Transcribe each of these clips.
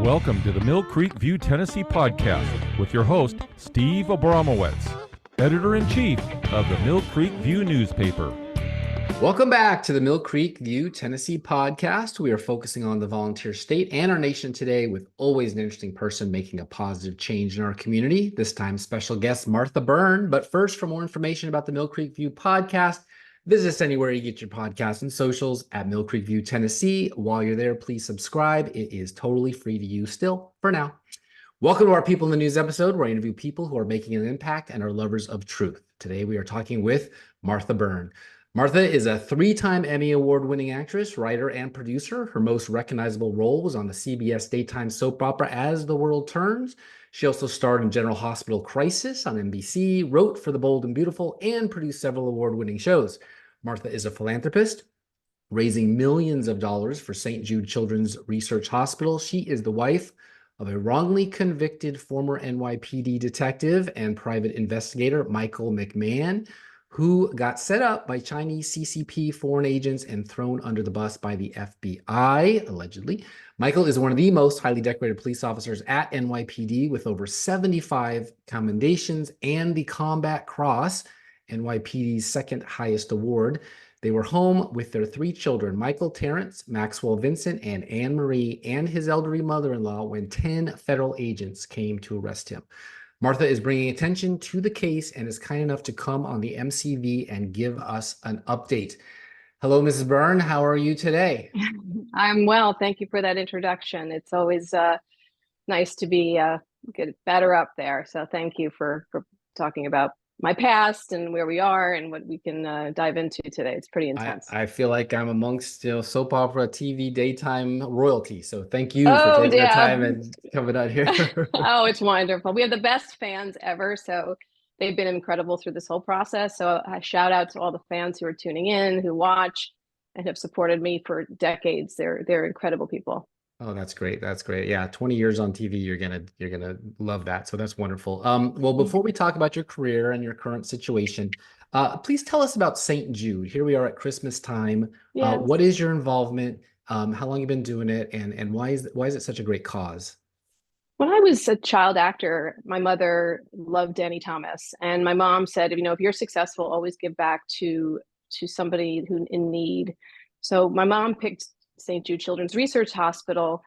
Welcome to the Mill Creek View, Tennessee podcast with your host, Steve Abramowitz, editor-in-chief of the Mill Creek View newspaper. Welcome back to the Mill Creek View, Tennessee podcast. We are focusing on the volunteer state and our nation today with always an interesting person making a positive change in our community. This time, special guest Martha Byrne. But first, for more information about the Mill Creek View podcast, visit us anywhere you get your podcasts and socials at Mill Creek View, Tennessee. While you're there, please subscribe. It is totally free to use still for now. Welcome to our People in the News episode, where I interview people who are making an impact and are lovers of truth. Today, we are talking with Martha Byrne. Martha is a three-time Emmy Award-winning actress, writer, and producer. Her most recognizable role was on the CBS daytime soap opera As the World Turns. She also starred in General Hospital Crisis on NBC, wrote for The Bold and Beautiful, and produced several award-winning shows. Martha is a philanthropist, raising millions of dollars for St. Jude Children's Research Hospital. She is the wife of a wrongly convicted former NYPD detective and private investigator, Michael McMahon, who got set up by Chinese CCP foreign agents and thrown under the bus by the FBI, allegedly. Michael is one of the most highly decorated police officers at NYPD, with over 75 commendations and the Combat Cross, NYPD's second highest award. They were home with their three children, Michael Terrence, Maxwell Vincent, and Anne Marie, and his elderly mother-in-law, when 10 federal agents came to arrest him. Martha is bringing attention to the case and is kind enough to come on the MCV and give us an update. Hello, Mrs. Byrne. How are you today? I'm well. Thank you for that introduction. It's always nice to be get better up there. So thank you for talking about my past and where we are and what we can dive into today. It's pretty intense. I feel like I'm amongst soap opera, TV, daytime royalty. So thank you for taking the time and coming out here. Oh, it's wonderful. We have the best fans ever. So they've been incredible through this whole process. So a shout out to all the fans who are tuning in, who watch and have supported me for decades. They're incredible people. Oh, that's great. That's great. Yeah, 20 years on TV, you're gonna love that. So that's wonderful. Well, before we talk about your career and your current situation, please tell us about St. Jude. Here we are at Christmas time. Yes. What is your involvement? How long you been doing it, and why is it such a great cause? When I was a child actor, my mother loved Danny Thomas, and my mom said, if you're successful, always give back to somebody who's in need. So my mom picked St. Jude Children's Research Hospital,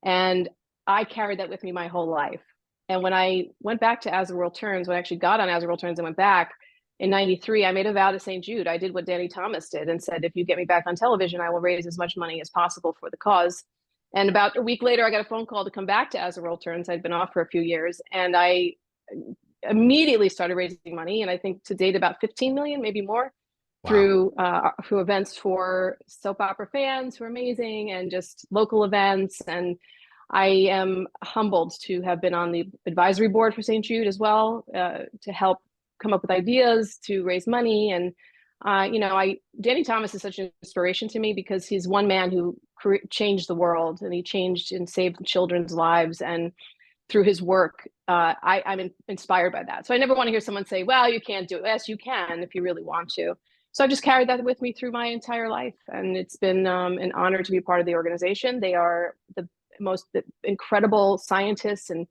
and I carried that with me my whole life. And when I went back to As the World Turns, when I actually got on As the World Turns and went back in '93, I made a vow to St. Jude. I did what Danny Thomas did and said, if you get me back on television, I will raise as much money as possible for the cause. And about a week later, I got a phone call to come back to As the World Turns. I'd been off for a few years, and I immediately started raising money. And I think to date about 15 million, maybe more. Wow. Through events for soap opera fans who are amazing, and just local events. And I am humbled to have been on the advisory board for St. Jude as well, to help come up with ideas to raise money. And Danny Thomas is such an inspiration to me, because he's one man who changed the world, and he changed and saved children's lives. And through his work, I'm inspired by that. So I never want to hear someone say, well, you can't do it. Yes, you can if you really want to. So I've just carried that with me through my entire life. And it's been an honor to be part of the organization. They are the most incredible scientists and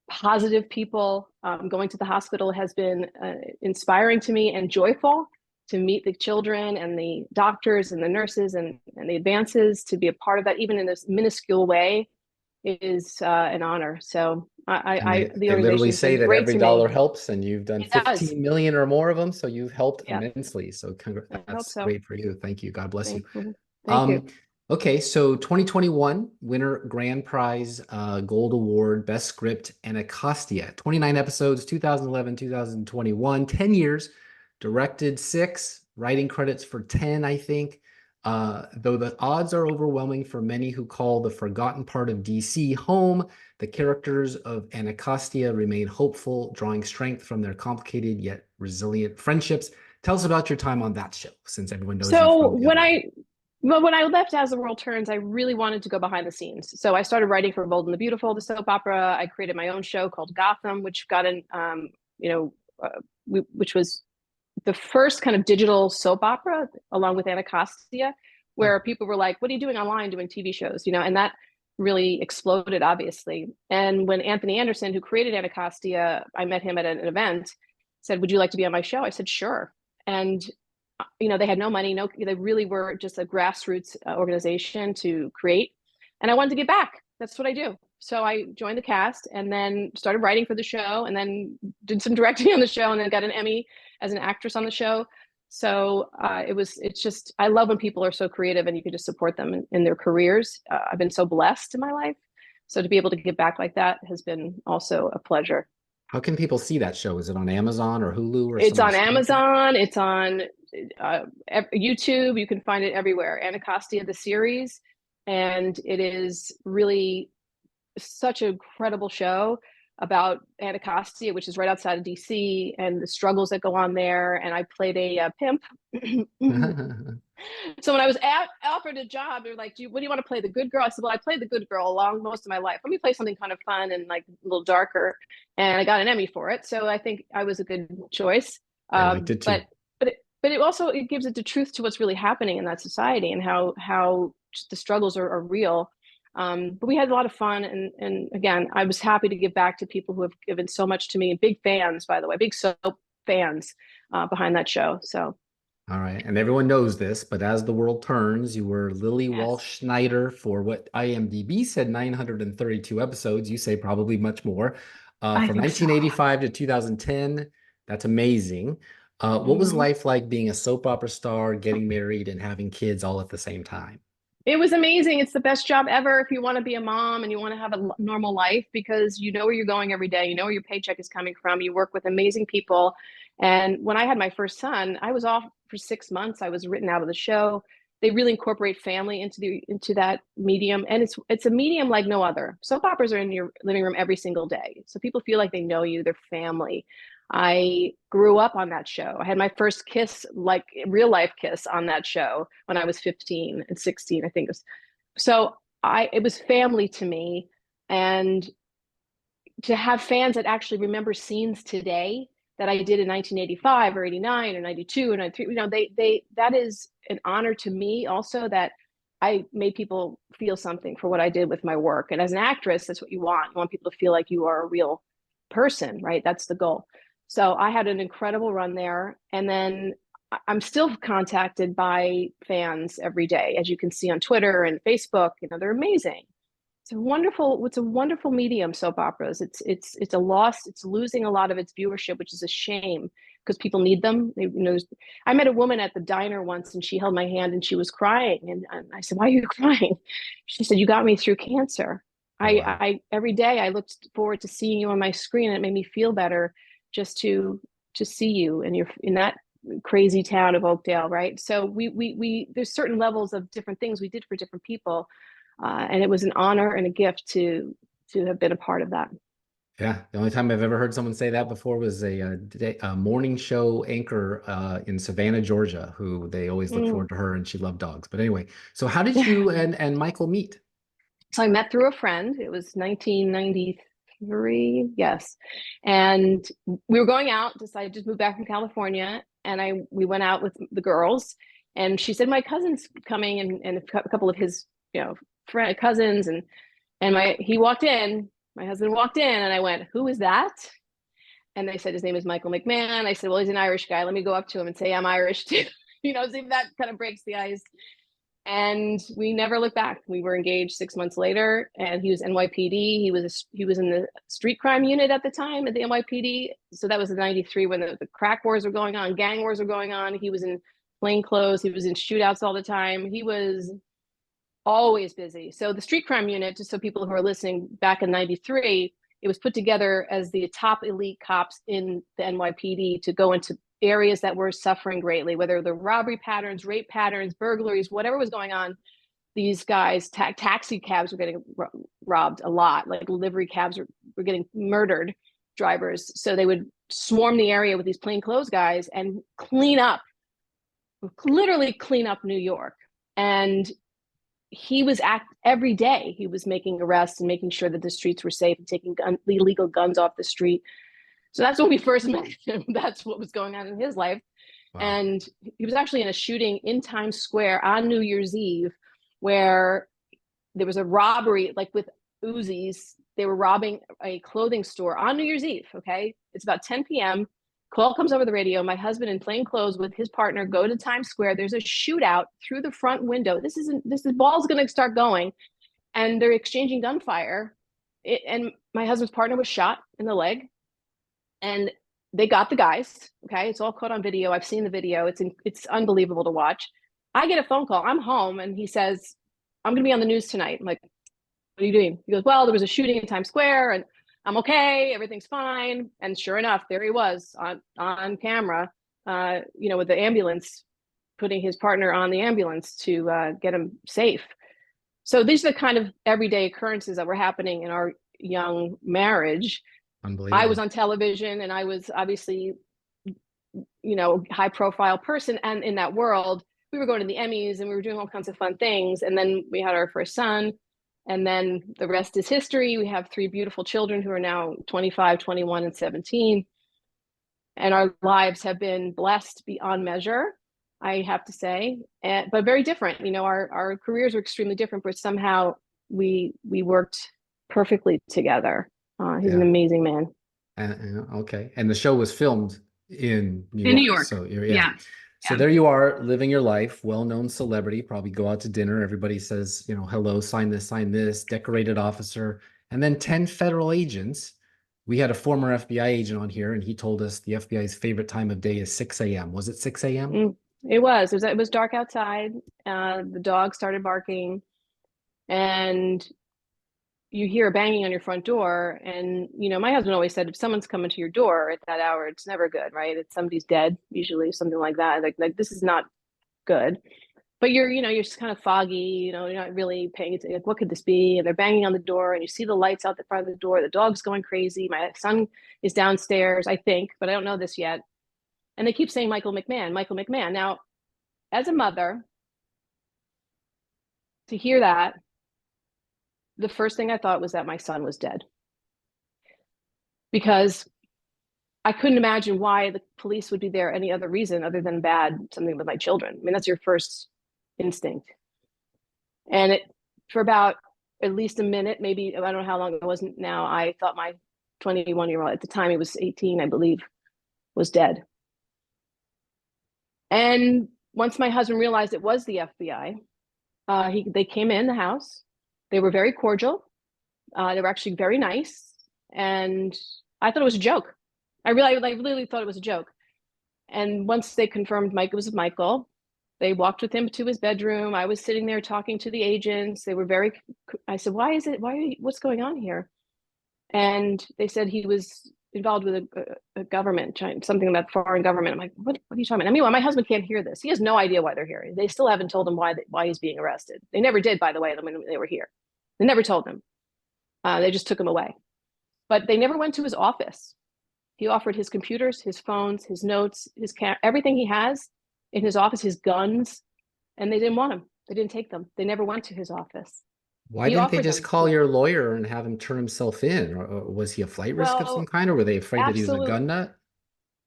positive people. Going to the hospital has been inspiring to me and joyful to meet the children and the doctors and the nurses and the advances. To be a part of that, even in this minuscule way, is an honor. So they literally say that every dollar helps, and you've done 15 million or more of them, so you've helped immensely. So that's great for you. Thank you. God bless you. Thank you. Okay, so 2021 winner grand prize gold award, best script, Anacostia. 29 episodes, 2011, 2021, 10 years, directed 6, writing credits for 10, I think. Though the odds are overwhelming for many who call the forgotten part of DC home, the characters of Anacostia remain hopeful, drawing strength from their complicated yet resilient friendships. Tell us about your time on that show, since everyone knows. So when I left As the World Turns, I really wanted to go behind the scenes. So I started writing for Bold and the Beautiful, the soap opera. I created my own show called Gotham, which got which was the first kind of digital soap opera, along with Anacostia, where people were like, what are you doing online doing TV shows? And that really exploded, obviously. And when Anthony Anderson, who created Anacostia, I met him at an event, said, "Would you like to be on my show?" I said, "Sure." And they had no money, they really were just a grassroots organization to create. And I wanted to give back. That's what I do. So I joined the cast and then started writing for the show and then did some directing on the show and then got an Emmy as an actress on the show. So it's just, I love when people are so creative and you can just support them in their careers. I've been so blessed in my life. So to be able to give back like that has been also a pleasure. How can people see that show? Is it on Amazon or Hulu or It's some on other Amazon. It's on YouTube. You can find it everywhere. Anacostia, the series. And it is really such an incredible show about Anacostia, which is right outside of DC, and the struggles that go on there. And I played a pimp. So when I was offered a job, they're like, what do you want to play, the good girl? I said, well, I played the good girl along most of my life. Let me play something kind of fun and like a little darker. And I got an Emmy for it. So I think I was a good choice. I liked it too. But it also, it gives it the truth to what's really happening in that society and how the struggles are real. But we had a lot of fun. And again, I was happy to give back to people who have given so much to me. Big fans, by the way, big soap fans behind that show. So. All right. And everyone knows this, but as the world turns, you were Lily Walsh Schneider for what IMDb said 932 episodes. You say probably much more. From 1985 to 2010. That's amazing. What was life like being a soap opera star, getting married, and having kids all at the same time? It was amazing. It's the best job ever if you want to be a mom and you want to have a normal life, because you know where you're going every day. You know where your paycheck is coming from. You work with amazing people. And when I had my first son, I was off for 6 months. I was written out of the show. They really incorporate family into that medium. And it's a medium like no other. Soap operas are in your living room every single day. So people feel like they know you, they're family. I grew up on that show. I had my first kiss, like real life kiss, on that show when I was 15 and 16, I think it was. So it was family to me. And to have fans that actually remember scenes today that I did in 1985 or 89 or 92 or 93, that is an honor to me also, that I made people feel something for what I did with my work. And as an actress, that's what you want. You want people to feel like you are a real person, right? That's the goal. So I had an incredible run there. And then I'm still contacted by fans every day, as you can see on Twitter and Facebook. They're amazing. It's a wonderful medium, soap operas. It's a loss. It's losing a lot of its viewership, which is a shame because people need them. I met a woman at the diner once and she held my hand and she was crying. And I said, "Why are you crying?" She said, "You got me through cancer. Wow. I every day I looked forward to seeing you on my screen, and it made me feel better just to see you, and you're in that crazy town of Oakdale, right?" So we there's certain levels of different things we did for different people, and it was an honor and a gift to have been a part of that. Yeah, the only time I've ever heard someone say that before was a morning show anchor in Savannah, Georgia, who they always look forward to her, and she loved dogs. But anyway, so how did you and Michael meet? So I met through a friend. It was 1993, yes. And we were going out, decided to move back from California, and we went out with the girls. And she said, "My cousin's coming," and a couple of his, cousins, and he walked in. My husband walked in, and I went, "Who is that?" And they said his name is Michael McMahon. I said, "Well, he's an Irish guy. Let me go up to him and say I'm Irish too." See if that kind of breaks the ice. And we never looked back. We were engaged 6 months later, and he was NYPD. He was in the street crime unit at the time at the NYPD. So that was in '93 when the crack wars were going on, gang wars were going on. He was in plain clothes. He was in shootouts all the time. He was always busy. So the street crime unit, just so people who are listening, back in '93, it was put together as the top elite cops in the NYPD to go into areas that were suffering greatly, whether the robbery patterns, rape patterns, burglaries, whatever was going on. These guys, taxi cabs were getting robbed a lot, like livery cabs were getting murdered, drivers. So they would swarm the area with these plainclothes guys and literally clean up New York. And he was every day. He was making arrests and making sure that the streets were safe and taking illegal guns off the street. So that's when we first met him. That's what was going on in his life. Wow. And he was actually in a shooting in Times Square on New Year's Eve, where there was a robbery, like with Uzis. They were robbing a clothing store on New Year's Eve. Okay. It's about 10 p.m. Call comes over the radio. My husband in plain clothes with his partner go to Times Square. There's a shootout through the front window. This is ball's going to start going, and they're exchanging gunfire. And my husband's partner was shot in the leg, and they got the guys. Okay, it's all caught on video. I've seen the video. It's unbelievable to watch. I get a phone call. I'm home, and he says, "I'm going to be on the news tonight." I'm like, "What are you doing?" He goes, "Well, there was a shooting in Times Square, and I'm okay. Everything's fine." And sure enough, there he was on camera, with the ambulance, putting his partner on the ambulance to get him safe. So these are the kind of everyday occurrences that were happening in our young marriage. Unbelievable. I was on television, and I was obviously, high profile person. And in that world, we were going to the Emmys and we were doing all kinds of fun things. And then we had our first son. And then the rest is history. We have 3 beautiful children who are now 25, 21, and 17. And our lives have been blessed beyond measure, I have to say, but very different. Our careers are extremely different, but somehow we worked perfectly together. He's an amazing man. Okay. And the show was filmed in New York. So yeah. So there you are, living your life, well-known celebrity, probably go out to dinner. Everybody says, hello, sign this, decorated officer, and then 10 federal agents. We had a former FBI agent on here, and he told us the FBI's favorite time of day is 6 a.m. Was it 6 a.m.? It was dark outside. The dog started barking, and you hear a banging on your front door. And, my husband always said, if someone's coming to your door at that hour, it's never good, right? It's somebody's dead, usually, something like that. Like this is not good. But you're just kind of foggy, you're not really paying attention. Like, what could this be? And they're banging on the door, and you see the lights out the front of the door. The dog's going crazy. My son is downstairs, I think, but I don't know this yet. And they keep saying Michael McMahon, Michael McMahon. Now, as a mother, to hear that, the first thing I thought was that my son was dead, because I couldn't imagine why the police would be there any other reason other than something with my children. I mean, that's your first instinct. And for about at least a minute, maybe, I don't know how long it was now, I thought my 21-year-old, at the time he was 18, I believe, was dead. And once my husband realized it was the FBI, they came in the house. They were very cordial. They were actually very nice. And I thought it was a joke. I really thought it was a joke. And once they confirmed Mike, it was Michael, they walked with him to his bedroom. I was sitting there talking to the agents. I said, what's going on here? And they said he was involved with a government, something about foreign government. I'm like, what are you talking about? I mean, my husband can't hear this. He has no idea why they're here. They still haven't told him why he's being arrested. They never did, by the way, when they were here. They never told him. They just took him away. But they never went to his office. He offered his computers, his phones, his notes, everything he has in his office, his guns, and they didn't want him. They didn't take them. They never went to his office. Why didn't they just call your lawyer and have him turn himself in? Or was he a flight risk of some kind, or were they afraid that he was a gun nut?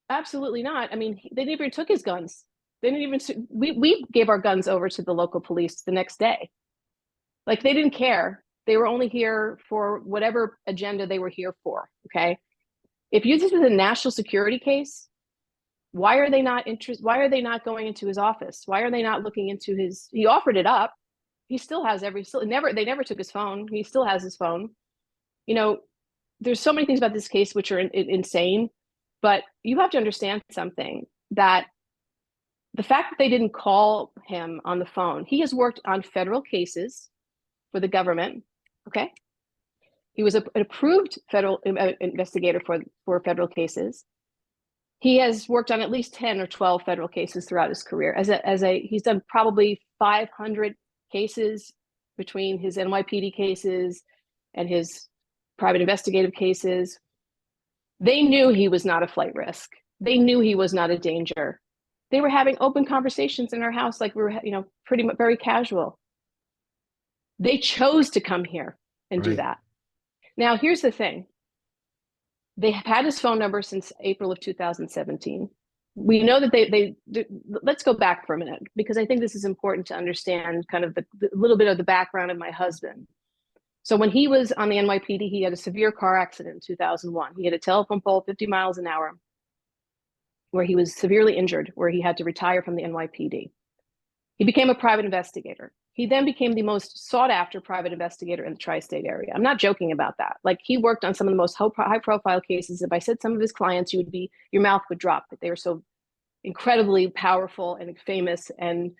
Absolutely not. I mean, they never took his guns. They didn't even. We gave our guns over to the local police the next day. Like, they didn't care. They were only here for whatever agenda they were here for. Okay, if this was a national security case, why are they not interested? Why are they not going into his office? Why are they not looking into his? He offered it up. He still has they never took his phone. He still has his phone. There's so many things about this case which are insane, but you have to understand something, that the fact that they didn't call him on the phone, he has worked on federal cases for the government. Okay. He was an approved federal investigator for federal cases. He has worked on at least 10 or 12 federal cases throughout his career. He's done probably 500 cases between his NYPD cases and his private investigative cases. They knew he was not a flight risk. They knew he was not a danger. They were having open conversations in our house, like we were, pretty much very casual. They chose to come here and do that. Now, here's the thing. They have had his phone number since April of 2017. we know that let's go back for a minute, because I think this is important to understand kind of the little bit of the background of my husband. So when he was on the NYPD, he had a severe car accident in 2001. He had a telephone pole 50 miles an hour where he was severely injured, where he had to retire from the NYPD. He became a private investigator. He then became the most sought after private investigator in the tri-state area. I'm not joking about that. Like, he worked on some of the most high profile cases. If I said some of his clients, your mouth would drop. They were so incredibly powerful and famous, and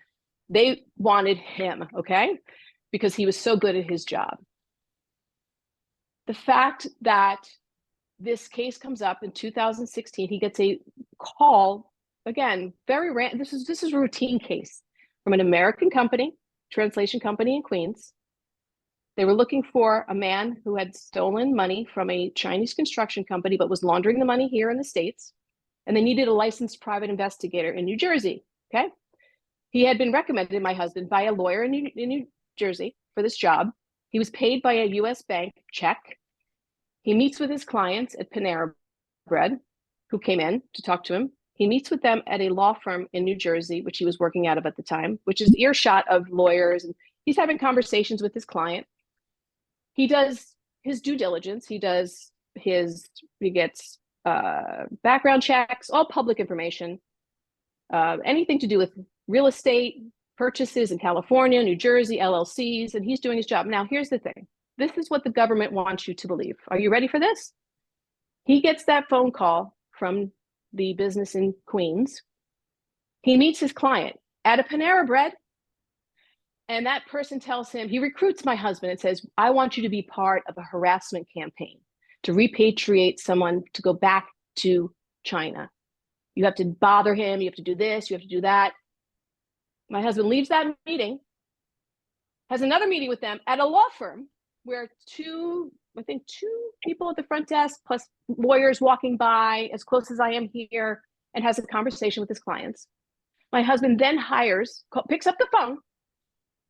they wanted him, okay? Because he was so good at his job. The fact that this case comes up in 2016, he gets a call, again, very random. This is a routine case from an American company, translation company in Queens. They were looking for a man who had stolen money from a Chinese construction company, but was laundering the money here in the States. And they needed a licensed private investigator in New Jersey, okay? He had been recommended, my husband, by a lawyer in New Jersey for this job. He was paid by a US bank check. He meets with his clients at Panera Bread, who came in to talk to him. He meets with them at a law firm in New Jersey, which he was working out of at the time, which is earshot of lawyers. And he's having conversations with his client. He does his due diligence. He gets background checks, all public information, anything to do with real estate purchases in California, New Jersey, LLCs, and he's doing his job. Now, here's the thing. This is what the government wants you to believe. Are you ready for this? He gets that phone call from the business in Queens. He meets his client at a Panera Bread, and that person tells him, he recruits my husband and says, I want you to be part of a harassment campaign to repatriate someone to go back to China. You have to bother him. You have to do this. You have to do that. My husband leaves that meeting, has another meeting with them at a law firm where two people at the front desk plus lawyers walking by as close as I am here, and has a conversation with his clients. My husband then picks up the phone,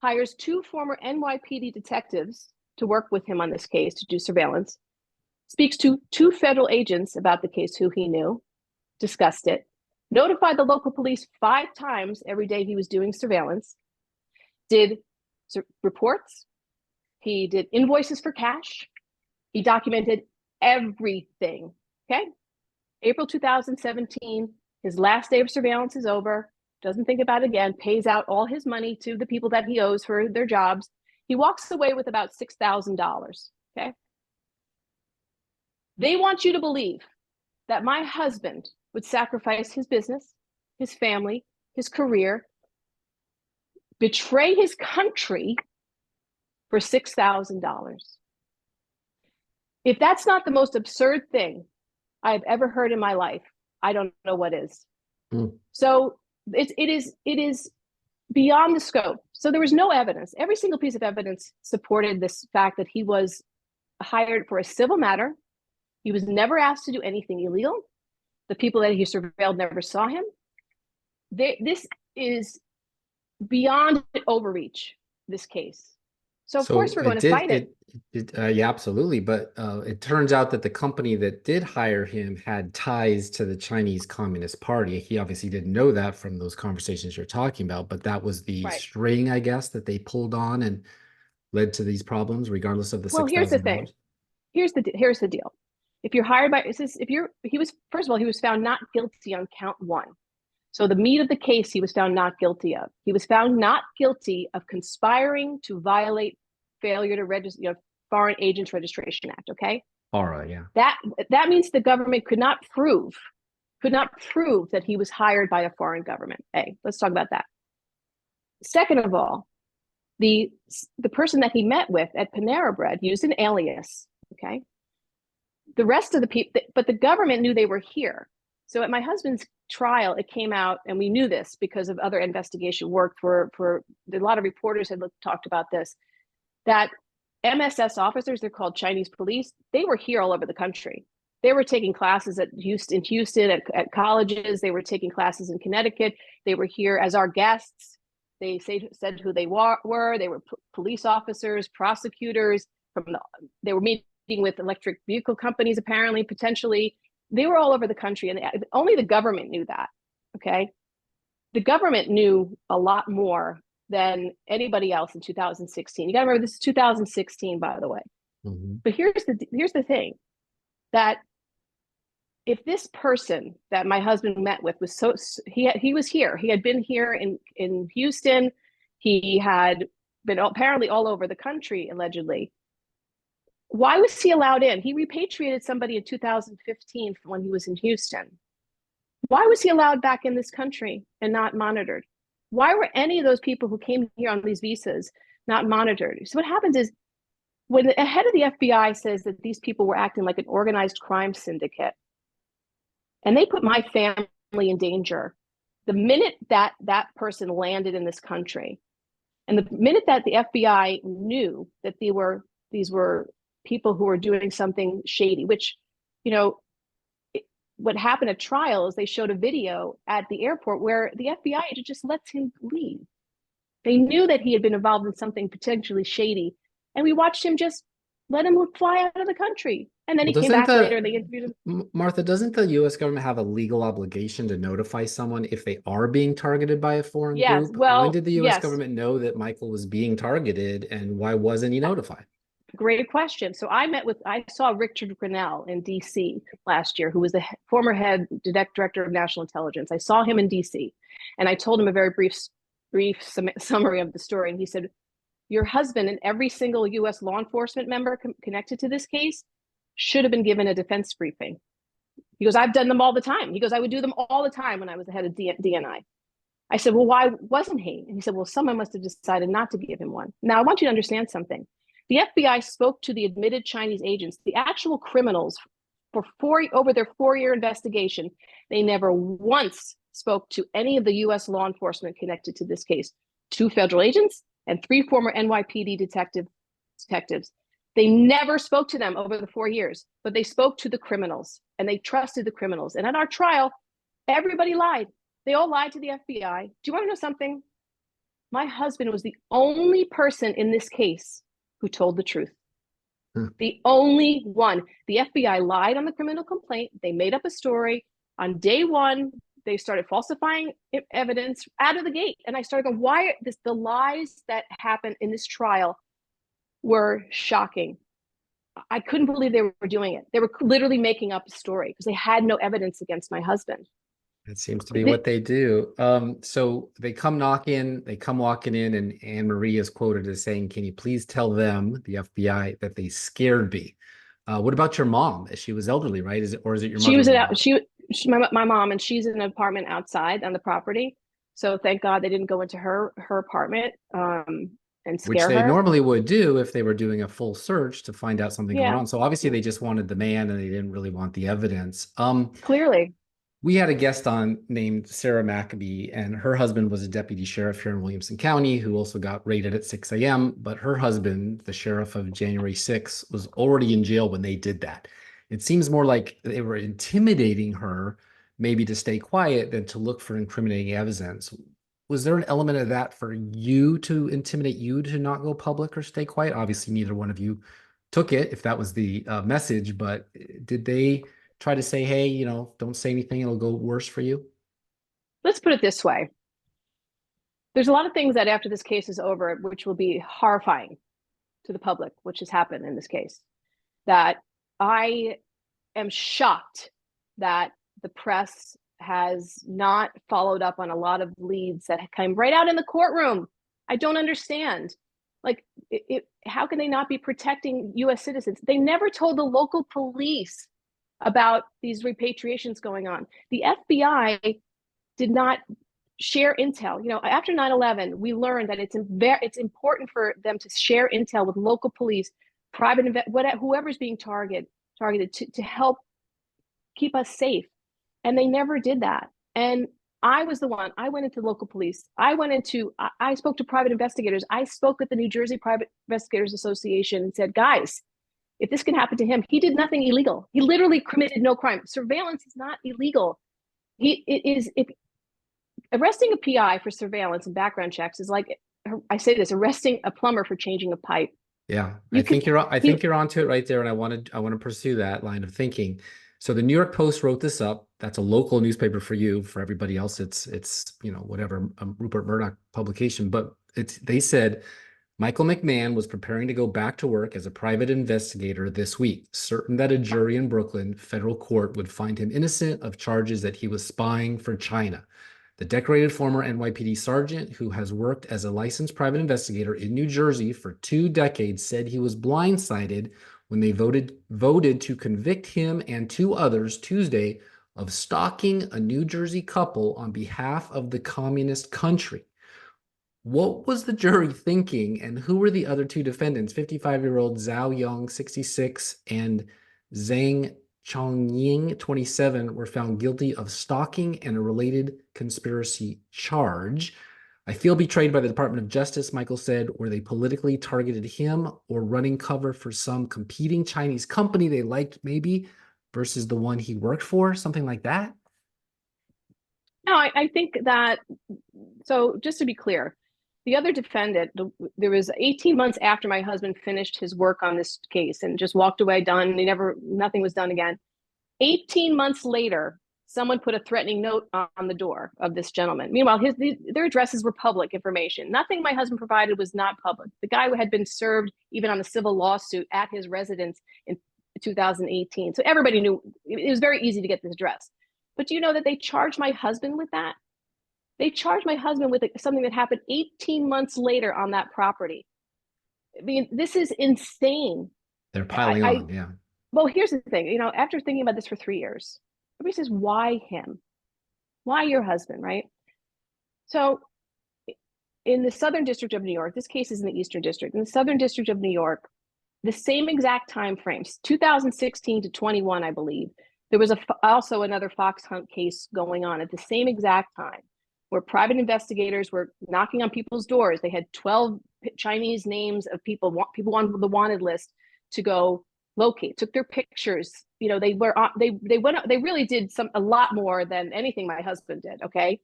hires two former NYPD detectives to work with him on this case to do surveillance, speaks to two federal agents about the case who he knew, discussed it, notified the local police 5 times every day he was doing surveillance, did reports, he did invoices for cash, he documented everything, okay? April 2017, his last day of surveillance is over, doesn't think about it again, pays out all his money to the people that he owes for their jobs. He walks away with about $6,000, okay? They want you to believe that my husband would sacrifice his business, his family, his career, betray his country for $6,000. If that's not the most absurd thing I've ever heard in my life, I don't know what is. So it is beyond the scope. So there was no evidence. Every single piece of evidence supported this fact that he was hired for a civil matter. He was never asked to do anything illegal. The people that he surveilled never saw him. This is beyond overreach, this case. So of course we're going to fight it. Yeah, absolutely. But it turns out that the company that did hire him had ties to the Chinese Communist Party. He obviously didn't know that from those conversations you're talking about, but that was the string, I guess, that they pulled on and led to these problems, regardless of the $6,000. Well, here's the thing. Here's the deal. If you're hired by, first of all, he was found not guilty on count 1. So the meat of the case, he was found not guilty of. He was found not guilty of conspiring to violate failure to register, Foreign Agents Registration Act. Okay. All right. Yeah. That means the government could not prove that he was hired by a foreign government. Let's talk about that. Second of all, the person that he met with at Panera Bread used an alias. Okay. The rest of the people, but the government knew they were here. So at my husband's trial, it came out, and we knew this because of other investigation work for a lot of reporters had talked about this, that MSS officers, they're called Chinese police, they were here all over the country. They were taking classes at Houston, at colleges. They were taking classes in Connecticut. They were here as our guests. They said who they were. They were police officers, prosecutors. They were meeting with electric vehicle companies, apparently, potentially. They were all over the country, and only the government knew that. okay? The government knew a lot more than anybody else in 2016. You got to remember, this is 2016, by the way. Mhm. But here's the thing, that if this person that my husband met with was he was here, he had been here in Houston, he had been apparently all over the country, allegedly. Why was he allowed in? He repatriated somebody in 2015 when he was in Houston. Why was he allowed back in this country and not monitored? Why were any of those people who came here on these visas not monitored? So what happens is, when the head of the FBI says that these people were acting like an organized crime syndicate, and they put my family in danger, the minute that that person landed in this country, and the minute that the FBI knew that these were people who were doing something shady, which, you know, what happened at trial is they showed a video at the airport where the FBI agent just lets him leave. They knew that he had been involved in something potentially shady, and we watched him just let him fly out of the country. And then Well, he came back later and they interviewed him. Martha, doesn't the U.S. government have a legal obligation to notify someone if they are being targeted by a foreign Yes, group? When well, did the U.S. yes, government know that Michael was being targeted, and why wasn't he notified? great question. So I saw Richard Grenell in DC last year, who was the former head director of national intelligence. I saw him in DC, and I told him a very brief summary of the story. And he said, your husband and every single U.S. law enforcement member connected to this case should have been given a defense briefing. He goes, I've done them all the time. He goes, I would do them all the time when I was the head of DNI. I said, well, why wasn't he? And he said, well, someone must have decided not to give him one. Now, I want you to understand something. The FBI spoke to the admitted Chinese agents, the actual criminals, over their 4-year investigation. They never once spoke to any of the U.S. law enforcement connected to this case. 2 federal agents and 3 former NYPD detectives. They never spoke to them over the 4 years, but they spoke to the criminals, and they trusted the criminals. And at our trial, everybody lied. They all lied to the FBI. Do you want to know something? My husband was the only person in this case who told the truth. The only one. The FBI lied on the criminal complaint. They made up a story. On day 1, they started falsifying evidence out of the gate. And I started going, the lies that happened in this trial were shocking. I couldn't believe they were doing it. They were literally making up a story because they had no evidence against my husband. That seems to be what they do. So they come walking in, and Anne Marie is quoted as saying, can you please tell them, the FBI, that they scared me? What about your mom? She was elderly, right? Is it your mother? My mom, and she's in an apartment outside on the property. So thank God they didn't go into her apartment and scare Which they her. normally would do if they were doing a full search to find out something going on. So obviously they just wanted the man, and they didn't really want the evidence. Clearly. We had a guest on named Sarah Maccabee, and her husband was a deputy sheriff here in Williamson County who also got raided at 6 a.m. But her husband, the sheriff of January 6th, was already in jail when they did that. It seems more like they were intimidating her, maybe to stay quiet, than to look for incriminating evidence. Was there an element of that for you, to intimidate you to not go public or stay quiet? Obviously, neither one of you took it, if that was the message, but did they try to say, hey, don't say anything, it'll go worse for you? Let's put it this way. There's a lot of things that after this case is over, which will be horrifying to the public, which has happened in this case, that I am shocked that the press has not followed up on a lot of leads that came right out in the courtroom. I don't understand. Like, how can they not be protecting U.S. citizens? They never told the local police about these repatriations going on. The FBI did not share intel. After 9/11, we learned that it's important for them to share intel with local police, whoever's being targeted to help keep us safe. And they never did that. And I was the one. I went into local police. I spoke to private investigators. I spoke with the New Jersey Private Investigators Association and said, guys, if this can happen to him, he did nothing illegal. He literally committed no crime. Surveillance is not illegal. Arresting a PI for surveillance and background checks is like, I say this, arresting a plumber for changing a pipe. Yeah, I think you're onto it right there, and I want to pursue that line of thinking. So the New York Post wrote this up. that's a local newspaper for you. For everybody else, it's whatever, Rupert Murdoch publication. But they said Michael McMahon was preparing to go back to work as a private investigator this week, certain that a jury in Brooklyn federal court would find him innocent of charges that he was spying for China. The decorated former NYPD sergeant, who has worked as a licensed private investigator in New Jersey for 2 decades, said he was blindsided when they voted to convict him and 2 others Tuesday of stalking a New Jersey couple on behalf of the communist country. What was the jury thinking, and who were the other 2 defendants? 55-year-old Zhao Yong, 66, and Zhang Chongying, 27, were found guilty of stalking and a related conspiracy charge. I feel betrayed by the Department of Justice, Michael said. Were they politically targeted him or running cover for some competing Chinese company they liked maybe versus the one he worked for? Something like that? No, I think that, so just to be clear, the other defendant, there was 18 months after my husband finished his work on this case and just walked away, done. Nothing was done again. 18 months later, someone put a threatening note on the door of this gentleman. Meanwhile, their addresses were public information. Nothing my husband provided was not public. The guy had been served even on a civil lawsuit at his residence in 2018. So everybody knew it was very easy to get this address. But do you know that they charged my husband with that? They charged my husband with something that happened 18 months later on that property. I mean, this is insane. They're piling on, yeah. Well, here's the thing, after thinking about this for 3 years, everybody says, why him? Why your husband, right? So in the Southern District of New York, this case is in the Eastern District, in the Southern District of New York, the same exact time frames, 2016 to 21, I believe, there was also another fox hunt case going on at the same exact time, where private investigators were knocking on people's doors. They had 12 Chinese names of people on the wanted list to go locate, took their pictures. They really did a lot more than anything my husband did. Okay.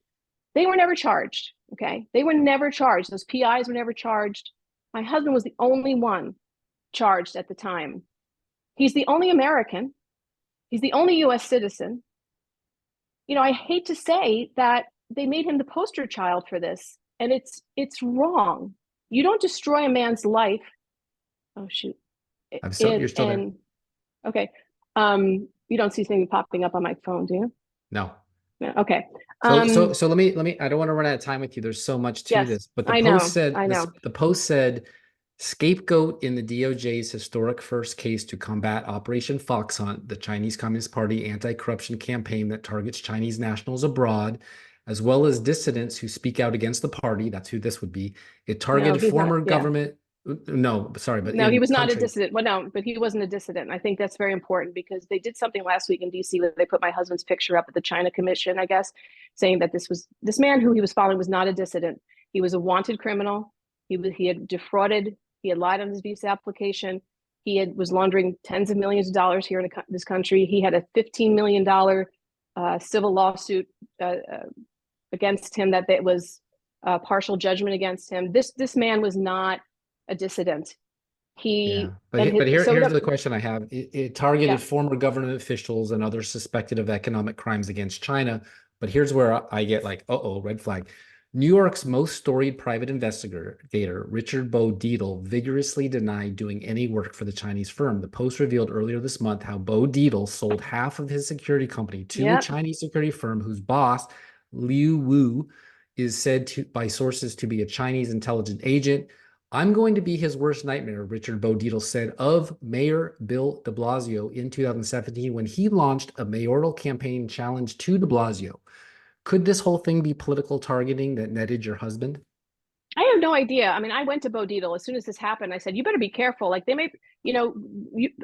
They were never charged. Okay. They were never charged. Those PIs were never charged. My husband was the only one charged at the time. He's the only American. He's the only US citizen. I hate to say that they made him the poster child for this, and it's wrong. You don't destroy a man's life. Oh shoot! You're still there. Okay. You don't see anything popping up on my phone, do you? No. Yeah, okay. So let me. I don't want to run out of time with you. There's so much to this, but the post said scapegoat in the DOJ's historic first case to combat Operation Fox Hunt, the Chinese Communist Party anti-corruption campaign that targets Chinese nationals abroad, as well as dissidents who speak out against the party. That's who this would be. It targeted former government. No, sorry, but no, he was not a dissident. Well, no, but he wasn't a dissident. I think that's very important because they did something last week in DC where they put my husband's picture up at the China Commission, I guess, saying that this man who he was following was not a dissident. He was a wanted criminal. He had defrauded. He had lied on his visa application. Was laundering tens of millions of dollars here in this country. He had a $15 million civil lawsuit against him that was partial judgment against him. This man was not a dissident. Here's the question I have. It targeted former government officials and others suspected of economic crimes against China. But here's where I get like, red flag. New York's most storied private investigator, Richard Bo Dietl, vigorously denied doing any work for the Chinese firm. The Post revealed earlier this month how Bo Dietl sold half of his security company to a Chinese security firm whose boss, Liu Wu, is said by sources to be a Chinese intelligence agent. I'm going to be his worst nightmare, Richard Bo Dietl said of Mayor Bill de Blasio in 2017 when he launched a mayoral campaign challenge to de Blasio. Could this whole thing be political targeting that netted your husband? I have no idea. I mean, I went to Bo Dietl as soon as this happened. I said, you better be careful. Like they may,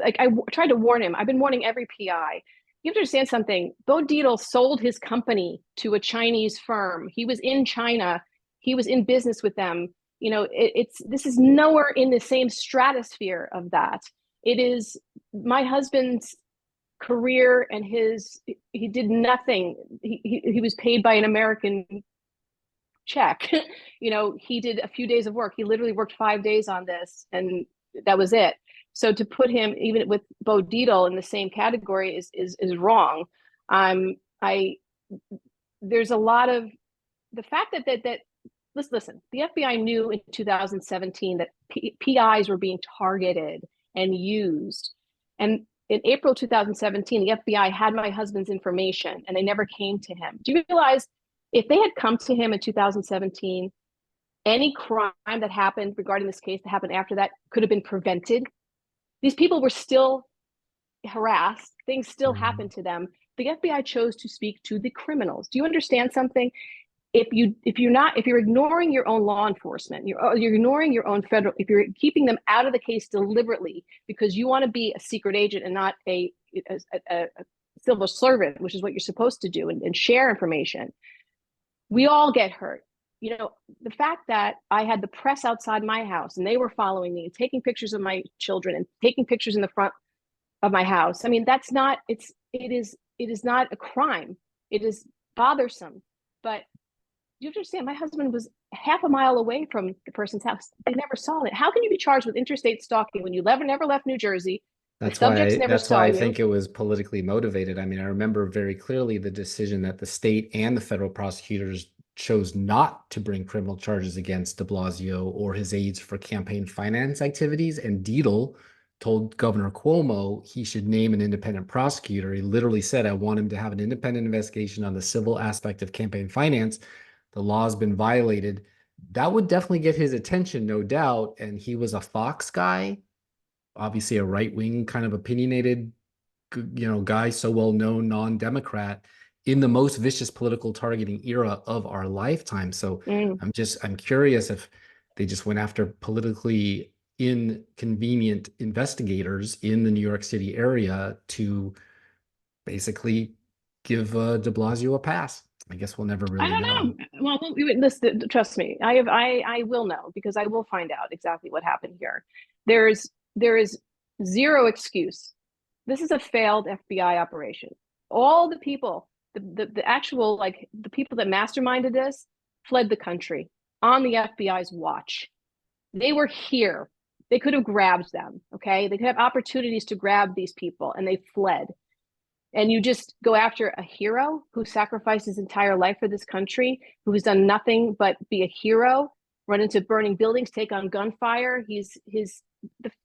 I tried to warn him. I've been warning every PI. You have to understand something. Bo Dietl sold his company to a Chinese firm. He was in China. He was in business with them. This is nowhere in the same stratosphere of that. It is my husband's career and he did nothing. He was paid by an American check. He did a few days of work. He literally worked 5 days on this and that was it. So to put him even with Bo Dietl in the same category is wrong. I there's a lot of the fact that listen, the FBI knew in 2017 that PIs were being targeted and used. And in April 2017, the FBI had my husband's information and they never came to him. Do you realize if they had come to him in 2017, any crime that happened regarding this case that happened after that could have been prevented? These people were still harassed. Things still happened to them. The FBI chose to speak to the criminals. Do you understand something? If you're ignoring your own law enforcement, you're ignoring your own federal, if you're keeping them out of the case deliberately because you want to be a secret agent and not a civil servant, which is what you're supposed to do, and share information, we all get hurt. The fact that I had the press outside my house and they were following me and taking pictures of my children and taking pictures in the front of my house. I mean, it is not a crime. It is bothersome, but you understand, my husband was half a mile away from the person's house. They never saw it. How can you be charged with interstate stalking when you never left New Jersey? That's why I think it was politically motivated. I mean, I remember very clearly the decision that the state and the federal prosecutors chose not to bring criminal charges against de Blasio or his aides for campaign finance activities. And Deedle told Governor Cuomo he should name an independent prosecutor. He literally said, I want him to have an independent investigation on the civil aspect of campaign finance. The law has been violated. That would definitely get his attention, no doubt. And he was a Fox guy, obviously a right-wing kind of opinionated, guy, so well-known, non-Democrat in the most vicious political targeting era of our lifetime. So I'm curious if they just went after politically inconvenient investigators in the New York City area to basically give de Blasio a pass. I guess we'll never really know. Well, listen, trust me, I will know, because I will find out exactly what happened here. There is zero excuse. This is a failed FBI operation. All the people, the actual, like, the people that masterminded this fled the country on the FBI's watch. They were here. They could have grabbed them, okay? They could have opportunities to grab these people, and they fled. And you just go after a hero who sacrificed his entire life for this country, who has done nothing but be a hero, run into burning buildings, take on gunfire.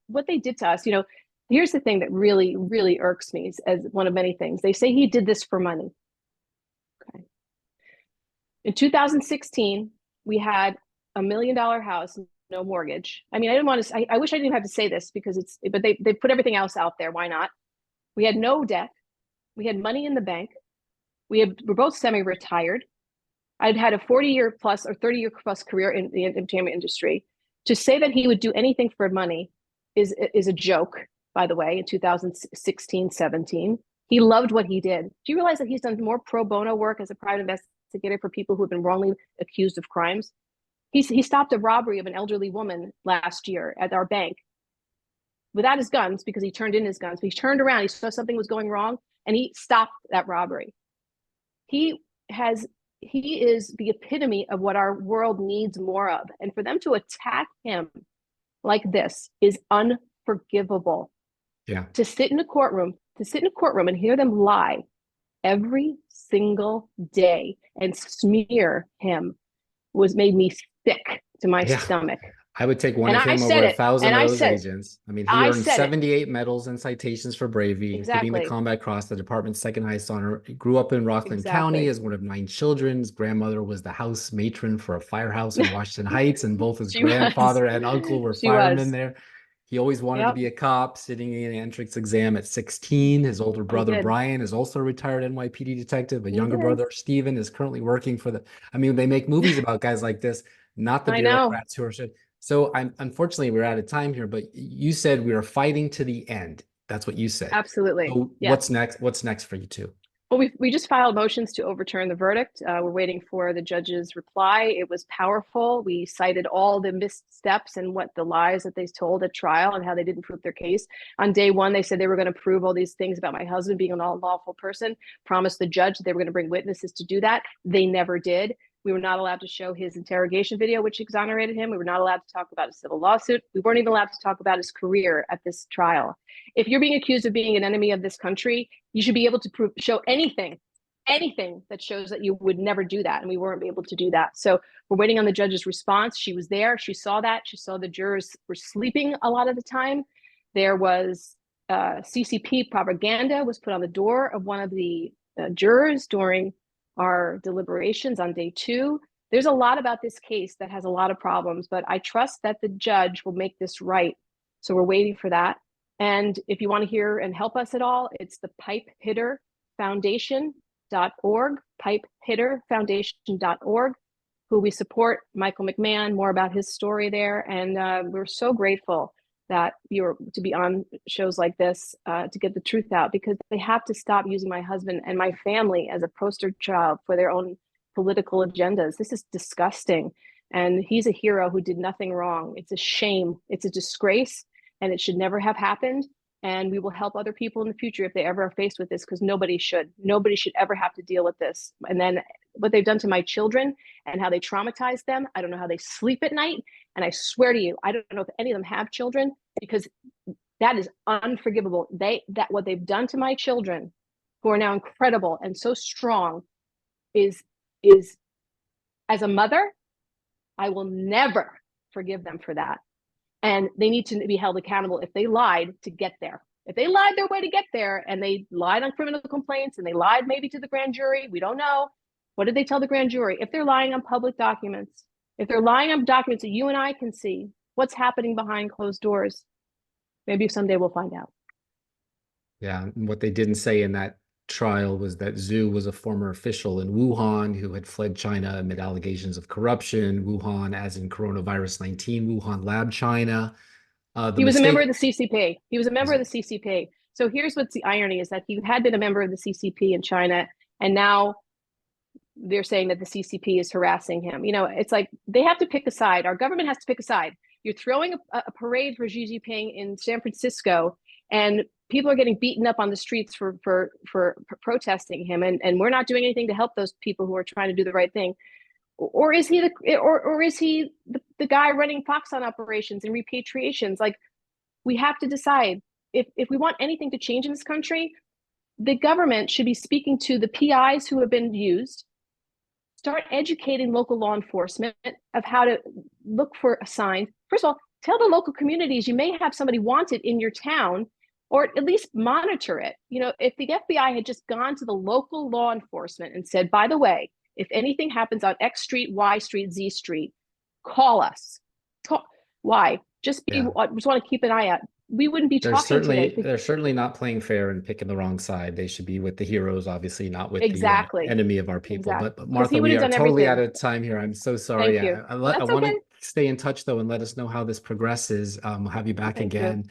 What they did to us, here's the thing that really, really irks me as one of many things. They say he did this for money. Okay. In 2016, we had $1 million house, no mortgage. I mean, I wish I didn't have to say this but they put everything else out there. Why not? We had no debt. We had money in the bank. We're both semi-retired. I'd had a 40-year plus or 30-year plus career in the entertainment industry. To say that he would do anything for money is a joke, by the way, in 2016, 17. He loved what he did. Do you realize that he's done more pro bono work as a private investigator for people who have been wrongly accused of crimes? He stopped a robbery of an elderly woman last year at our bank without his guns, because he turned in his guns. But he turned around, he saw something was going wrong, and he stopped that robbery. He is the epitome of what our world needs more of. And for them to attack him like this is unforgivable. Yeah. To sit in a courtroom and hear them lie every single day and smear him made me sick to my stomach. I would take one of him over 1,000 of those agents. I mean, he earned 78 medals and citations for bravery, including the Combat Cross, the department's second highest honor. He grew up in Rockland County as one of 9 children. His grandmother was the house matron for a firehouse in Washington Heights, and both his grandfather and uncle were firemen there. He always wanted to be a cop, sitting in an entrance exam at 16. His older brother, Brian, is also a retired NYPD detective. A younger brother, Steven, is currently working for they make movies about guys like this, not the bureaucrats who are So unfortunately, we're out of time here, but you said we are fighting to the end. That's what you said. Absolutely. So what's next? What's next for you two? Well, we just filed motions to overturn the verdict. We're waiting for the judge's reply. It was powerful. We cited all the missteps and what the lies that they told at trial and how they didn't prove their case. On day one, they said they were going to prove all these things about my husband being an unlawful person, promised the judge they were going to bring witnesses to do that. They never did. We were not allowed to show his interrogation video, which exonerated him. We were not allowed to talk about a civil lawsuit. We weren't even allowed to talk about his career at this trial. If you're being accused of being an enemy of this country, you should be able to show anything anything that shows that you would never do that. And we weren't able to do that. So we're waiting on the judge's response. She was there. She saw that. She saw the jurors were sleeping a lot of the time. There was CCP propaganda was put on the door of one of the jurors during our deliberations on day 2. There's a lot about this case that has a lot of problems, but I trust that the judge will make this right. So we're waiting for that. And if you want to hear and help us at all, it's the Pipe Hitter Foundation.org, pipehitterfoundation.org, who we support. Michael McMahon, more about his story there. And we're so grateful that you're to be on shows like this to get the truth out, because they have to stop using my husband and my family as a poster child for their own political agendas. This is disgusting. And he's a hero who did nothing wrong. It's a shame. It's a disgrace, and it should never have happened. And we will help other people in the future if they ever are faced with this, because nobody should ever have to deal with this. And then what they've done to my children and how they traumatize them, I don't know how they sleep at night. And I swear to you, I don't know if any of them have children, because that is unforgivable. What they've done to my children, who are now incredible and so strong, is as a mother, I will never forgive them for that. And they need to be held accountable if they lied to get there. If they lied their way to get there, and they lied on criminal complaints, and they lied maybe to the grand jury, we don't know. What did they tell the grand jury? If they're lying on public documents, if they're lying on documents that you and I can see, what's happening behind closed doors? Maybe someday we'll find out. Yeah, and what they didn't say in that trial was that Zhu was a former official in Wuhan who had fled China amid allegations of corruption. Wuhan, as in coronavirus 19, Wuhan lab, China. He was a member of the CCP. He was a member of the CCP. So here's what's the irony, is that he had been a member of the CCP in China, and now they're saying that the CCP is harassing him. You know, it's like they have to pick a side. Our government has to pick a side. You're throwing a parade for Xi Jinping in San Francisco, and people are getting beaten up on the streets for protesting him, and we're not doing anything to help those people who are trying to do the right thing. Or is he the guy running Foxconn operations and repatriations? Like, we have to decide if we want anything to change in this country. The government should be speaking to the PIs who have been used, start educating local law enforcement of how to look for a sign. First of all, tell the local communities you may have somebody wanted in your town, or at least monitor it. You know, if the FBI had just gone to the local law enforcement and said, by the way, if anything happens on X street, Y street, Z street, call us. Why? Just want to keep an eye out. We wouldn't be talking today. They're certainly not playing fair and picking the wrong side. They should be with the heroes, obviously, not with the enemy of our people. Exactly. But Martha, we are totally out of time here. I'm so sorry. Thank you. I want to stay in touch, though, and let us know how this progresses. We'll have you back again.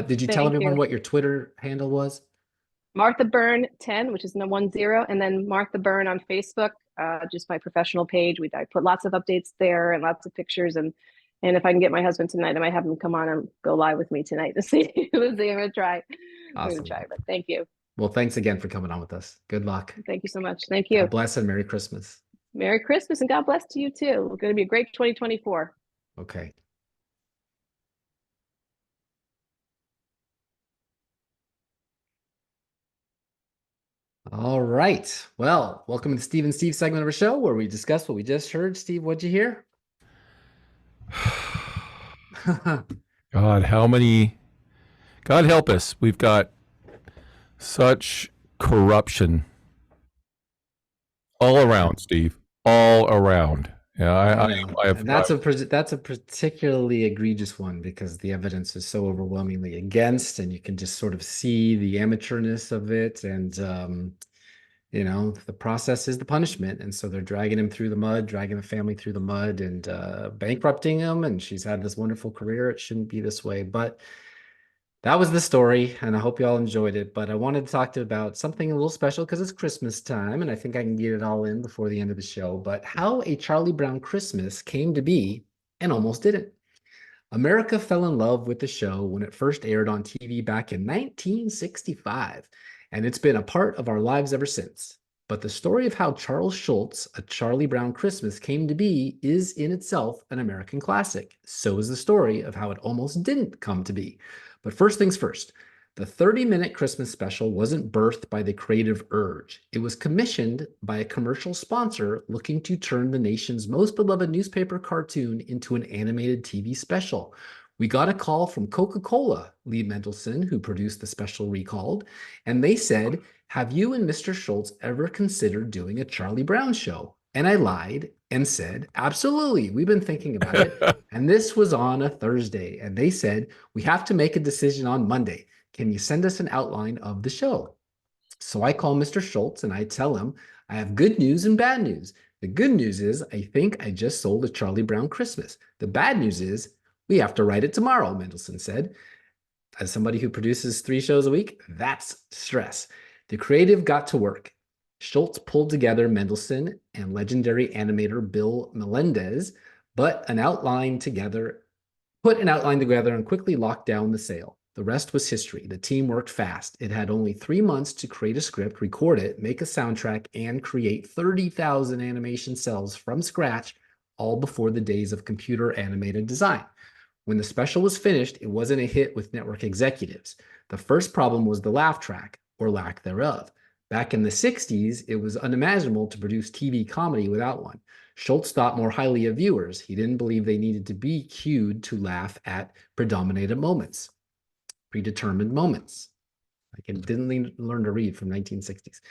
Did you tell everyone what your Twitter handle was? Martha Byrne 10, which is the 10, and then Martha Byrne on Facebook, just my professional page. I put lots of updates there and lots of pictures, and if I can get my husband tonight, I might have him come on and go live with me tonight to see. I'm gonna try. Awesome. I'm gonna try, but thank you. Well, thanks again for coming on with us. Good luck. Thank you so much. Thank you. God bless and Merry Christmas. Merry Christmas and God bless to you too. It's going to be a great 2024. Okay. All right. Well, welcome to the Steve and Steve segment of our show, where we discuss what we just heard. Steve, what'd you hear? God help us. We've got such corruption all around, Steve, all around. Yeah, that's a particularly egregious one, because the evidence is so overwhelmingly against, and you can just sort of see the amateurness of it. And, the process is the punishment. And so they're dragging him through the mud, dragging the family through the mud, and bankrupting him. And she's had this wonderful career. It shouldn't be this way. But that was the story, and I hope you all enjoyed it. But I wanted to talk about something a little special, because it's Christmas time, and I think I can get it all in before the end of the show. But how a Charlie Brown Christmas came to be and almost didn't. America fell in love with the show when it first aired on TV back in 1965, and it's been a part of our lives ever since. But the story of how Charles Schulz, A Charlie Brown Christmas, came to be is in itself an American classic. So is the story of how it almost didn't come to be. But first things first, The 30-minute Christmas special wasn't birthed by the creative urge. It was commissioned by a commercial sponsor looking to turn the nation's most beloved newspaper cartoon into an animated TV special. We got a call from Coca-Cola, Lee Mendelson, who produced the special, recalled, and they said, "Have you and Mr. Schultz ever considered doing a Charlie Brown show?" And I lied and said, "Absolutely, we've been thinking about it." And this was on a Thursday, and they said, "We have to make a decision on Monday. Can you send us an outline of the show?" So I call Mr. Schultz and I tell him, "I have good news and bad news. The good news is I think I just sold a Charlie Brown Christmas. The bad news is we have to write it tomorrow," Mendelson said. As somebody who produces 3 shows a week, that's stress. The creative got to work. Schultz pulled together Mendelson and legendary animator Bill Melendez, put an outline together and quickly locked down the sale. The rest was history. The team worked fast. It had only 3 months to create a script, record it, make a soundtrack, and create 30,000 animation cells from scratch, all before the days of computer animated design. When the special was finished, it wasn't a hit with network executives. The first problem was the laugh track, or lack thereof. Back in the 60s, it was unimaginable to produce TV comedy without one. Schultz thought more highly of viewers. He didn't believe they needed to be cued to laugh at predetermined moments. Like I didn't learn to read from 1960s.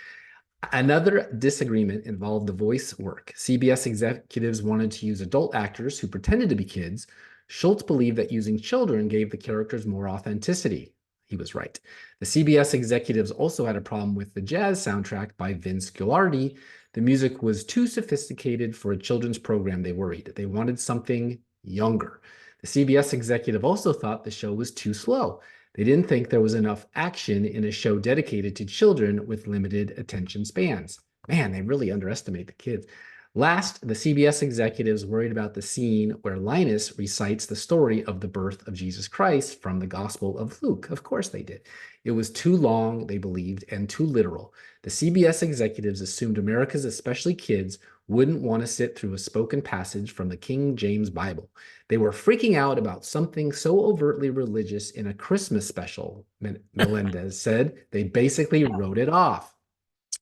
Another disagreement involved the voice work. CBS executives wanted to use adult actors who pretended to be kids. Schultz believed that using children gave the characters more authenticity. He was right. The CBS executives also had a problem with the jazz soundtrack by Vince Gilardi. The music was too sophisticated for a children's program, they worried. They wanted something younger. The CBS executive also thought the show was too slow. They didn't think there was enough action in a show dedicated to children with limited attention spans. Man, they really underestimate the kids. Last, the CBS executives worried about the scene where Linus recites the story of the birth of Jesus Christ from the Gospel of Luke. Of course they did. It was too long, they believed, and too literal. The CBS executives assumed Americans, especially kids, wouldn't want to sit through a spoken passage from the King James Bible. They were freaking out about something so overtly religious in a Christmas special, Melendez said. They basically wrote it off.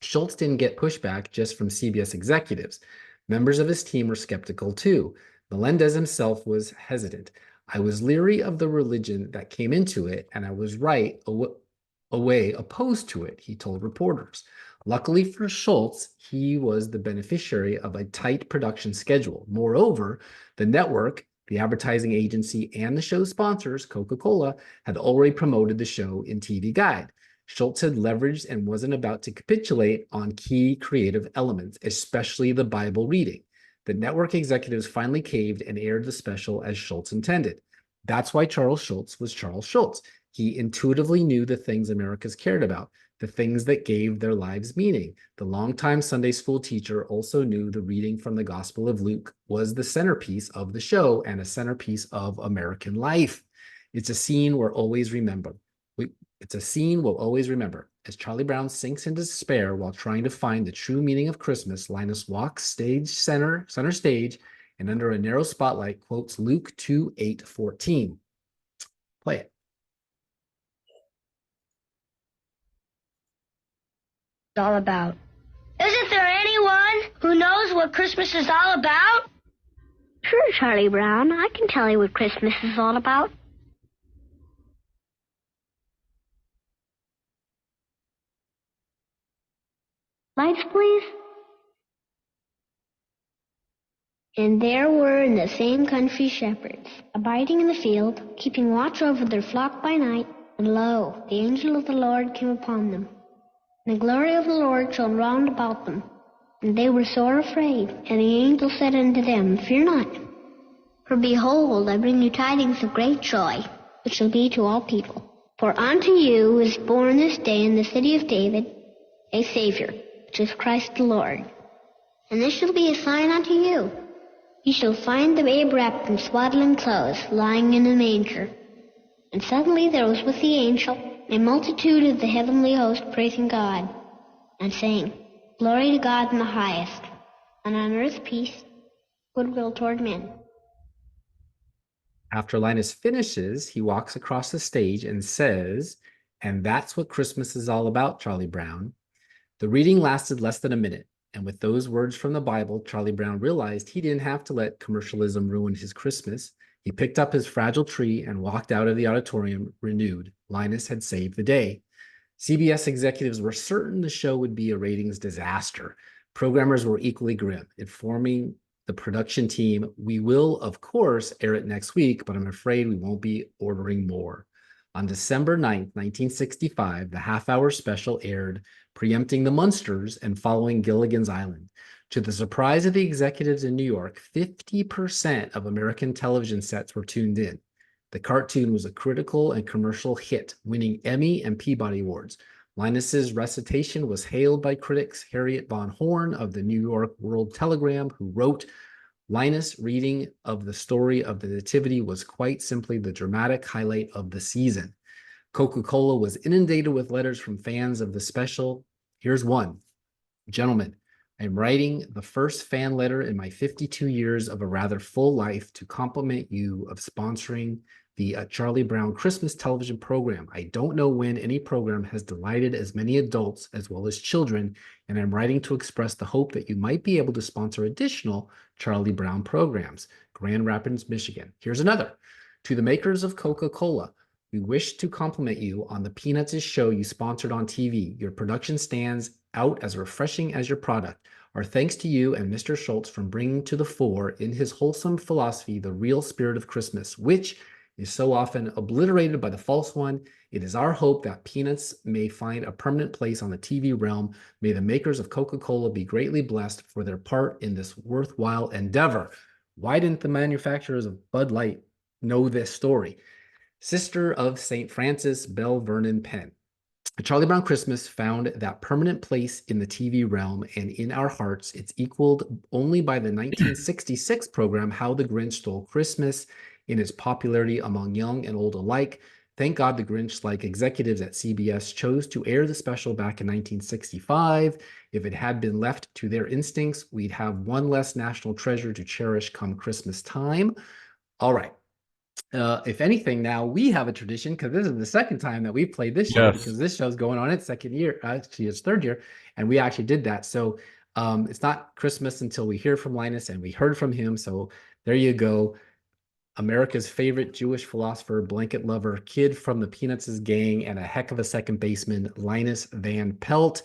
Schultz didn't get pushback just from CBS executives. Members of his team were skeptical too. Melendez himself was hesitant. "I was leery of the religion that came into it, and I was right away opposed to it," he told reporters. Luckily for Schultz, he was the beneficiary of a tight production schedule. Moreover, the network, the advertising agency, and the show's sponsors, Coca-Cola, had already promoted the show in TV Guide. Schultz had leveraged and wasn't about to capitulate on key creative elements, especially the Bible reading. The network executives finally caved and aired the special as Schultz intended. That's why Charles Schultz was Charles Schultz. He intuitively knew the things Americans cared about, the things that gave their lives meaning. The longtime Sunday school teacher also knew the reading from the Gospel of Luke was the centerpiece of the show and a centerpiece of American life. It's a scene we'll always remember. As Charlie Brown sinks into despair while trying to find the true meaning of Christmas, Linus walks center stage, and under a narrow spotlight quotes Luke 2:8-14. Play it. All about. Isn't there anyone who knows what Christmas is all about? Sure, Charlie Brown. I can tell you what Christmas is all about. Lights, please. And there were in the same country shepherds, abiding in the field, keeping watch over their flock by night. And lo, the angel of the Lord came upon them. And the glory of the Lord shone round about them. And they were sore afraid. And the angel said unto them, Fear not. For behold, I bring you tidings of great joy, which shall be to all people. For unto you is born this day in the city of David a Savior, which is Christ the Lord. And this shall be a sign unto you. Ye shall find the babe wrapped in swaddling clothes, lying in a manger. And suddenly there was with the angel a multitude of the heavenly host praising God, and saying, Glory to God in the highest, and on earth peace, goodwill toward men. After Linus finishes, he walks across the stage and says, And that's what Christmas is all about, Charlie Brown. The reading lasted less than a minute. And with those words from the Bible, Charlie Brown realized he didn't have to let commercialism ruin his Christmas. He picked up his fragile tree and walked out of the auditorium renewed. Linus had saved the day. CBS executives were certain the show would be a ratings disaster. Programmers were equally grim, informing the production team, "We will, of course, air it next week, but I'm afraid we won't be ordering more." On December 9th, 1965, the half-hour special aired, preempting the Munsters and following Gilligan's Island. To the surprise of the executives in New York, 50% of American television sets were tuned in. The cartoon was a critical and commercial hit, winning Emmy and Peabody Awards. Linus's recitation was hailed by critics. Harriet Von Horn of the New York World Telegram, who wrote, "Linus' reading of the story of the Nativity was quite simply the dramatic highlight of the season." Coca-Cola was inundated with letters from fans of the special. Here's one. "Gentlemen, I'm writing the first fan letter in my 52 years of a rather full life to compliment you of sponsoring the Charlie Brown Christmas television program. I don't know when any program has delighted as many adults as well as children, and I'm writing to express the hope that you might be able to sponsor additional Charlie Brown programs. Grand Rapids, Michigan." Here's another. "To the makers of Coca-Cola, we wish to compliment you on the Peanuts show you sponsored on TV. Your production stands out as refreshing as your product. Our thanks to you and Mr. Schultz for bringing to the fore in his wholesome philosophy the real spirit of Christmas, which is so often obliterated by the false one. It is our hope that Peanuts may find a permanent place on the TV realm. May the makers of Coca-Cola be greatly blessed for their part in this worthwhile endeavor." Why didn't the manufacturers of Bud Light know this story? Sister of St. Francis, Belle Vernon Penn. A Charlie Brown Christmas found that permanent place in the TV realm and in our hearts. It's equaled only by the 1966 program, How the Grinch Stole Christmas, in its popularity among young and old alike. Thank God the Grinch-like executives at CBS chose to air the special back in 1965. If it had been left to their instincts, we'd have one less national treasure to cherish come Christmas time. All right. If anything, now we have a tradition, because this is the second time that we've played this show, because this show's going on its second year, actually its third year, and we actually did that. So it's not Christmas until we hear from Linus, and we heard from him. So there you go. America's favorite Jewish philosopher, blanket lover, kid from the Peanuts' gang, and a heck of a second baseman, Linus Van Pelt,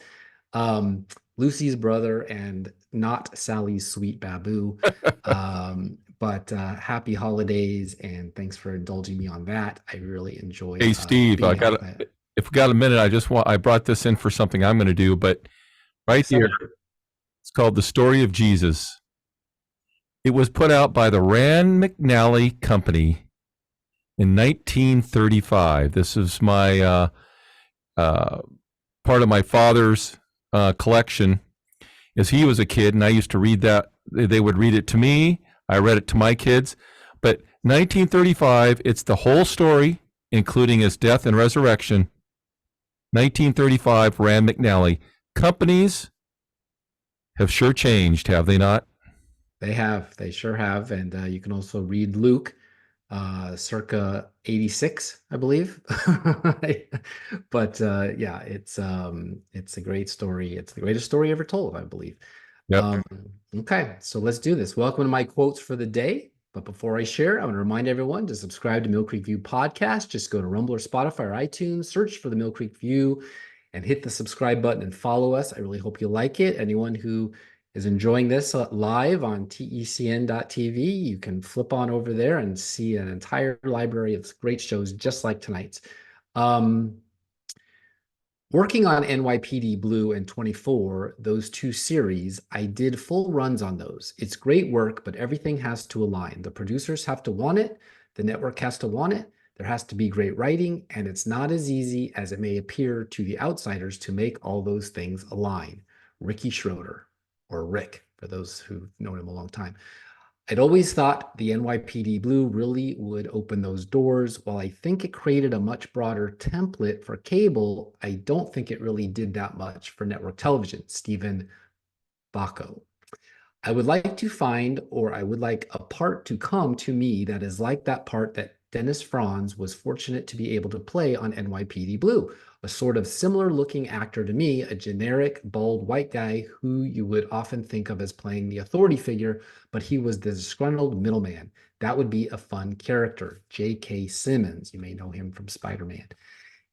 Lucy's brother, and not Sally's sweet baboo. But happy holidays, and thanks for indulging me on that. I really enjoy. Hey, Steve, if we got a minute, I brought this in for something I'm going to do, but right here, it's called The Story of Jesus. It was put out by the Rand McNally Company in 1935. This is my part of my father's collection. As he was a kid, and I used to read that. They would read it to me. I read it to my kids. But 1935, it's the whole story, including his death and resurrection. 1935, Rand McNally. Companies have sure changed, have they not? They have. They sure have. And you can also read Luke, circa 86, I believe. But yeah, it's a great story. It's the greatest story ever told, I believe. Yep. Okay, so let's do this. Welcome to my quotes for the day. But before I share, I want to remind everyone to subscribe to Mill Creek View podcast. Just go to Rumble or Spotify or iTunes, search for the Mill Creek View, and hit the subscribe button and follow us. I really hope you like it. Anyone who is enjoying this live on tecn.tv, you can flip on over there and see an entire library of great shows just like tonight's. Working on NYPD Blue and 24, those two series, I did full runs on those. It's great work, but everything has to align. The producers have to want it. The network has to want it. There has to be great writing, and it's not as easy as it may appear to the outsiders to make all those things align. Ricky Schroeder, or Rick, for those who've known him a long time. I'd always thought the NYPD Blue really would open those doors. While I think it created a much broader template for cable, I don't think it really did that much for network television. Stephen Bacco. I would like to find, or I would like a part to come to me that is like that part that Dennis Franz was fortunate to be able to play on NYPD Blue, a sort of similar looking actor to me, a generic, bald white guy who you would often think of as playing the authority figure, but he was the disgruntled middleman. That would be a fun character. J.K. Simmons, you may know him from Spider-Man.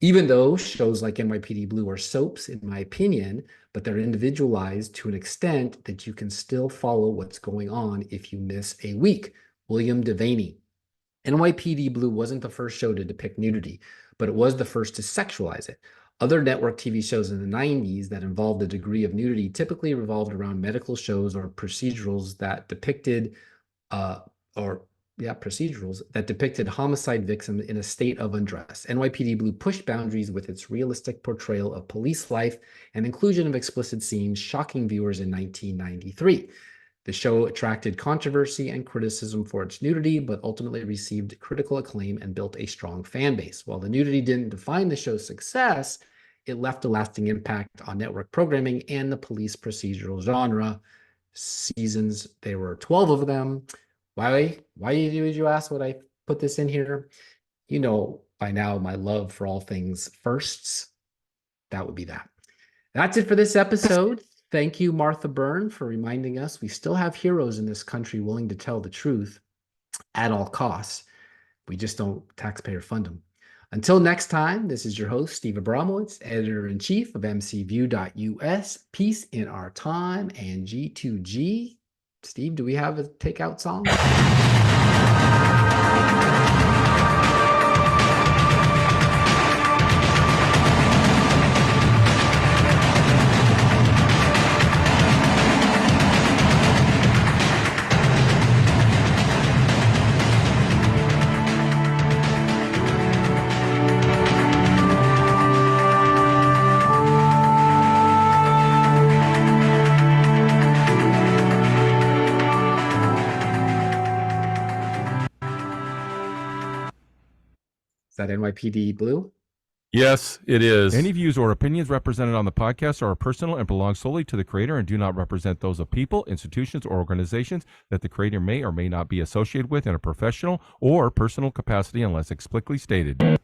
Even though shows like NYPD Blue are soaps, in my opinion, but they're individualized to an extent that you can still follow what's going on if you miss a week. William Devaney. NYPD Blue wasn't the first show to depict nudity, but it was the first to sexualize it. Other network TV shows in the 90s that involved a degree of nudity typically revolved around medical shows or procedurals that depicted homicide victims in a state of undress. NYPD Blue pushed boundaries with its realistic portrayal of police life and inclusion of explicit scenes, shocking viewers in 1993. The show attracted controversy and criticism for its nudity, but ultimately received critical acclaim and built a strong fan base. While the nudity didn't define the show's success, it left a lasting impact on network programming and the police procedural genre. Seasons, there were 12 of them. Why did you ask what I put this in here? You know by now my love for all things firsts. That would be that. That's it for this episode. Thank you, Martha Byrne, for reminding us we still have heroes in this country willing to tell the truth at all costs. We just don't taxpayer fund them. Until next time, this is your host, Steve Abramowitz, editor-in-chief of mcview.us. Peace in our time and G2G. Steve, do we have a takeout song? Is that NYPD Blue? Yes, it is. Any views or opinions represented on the podcast are personal and belong solely to the creator and do not represent those of people, institutions, or organizations that the creator may or may not be associated with in a professional or personal capacity unless explicitly stated.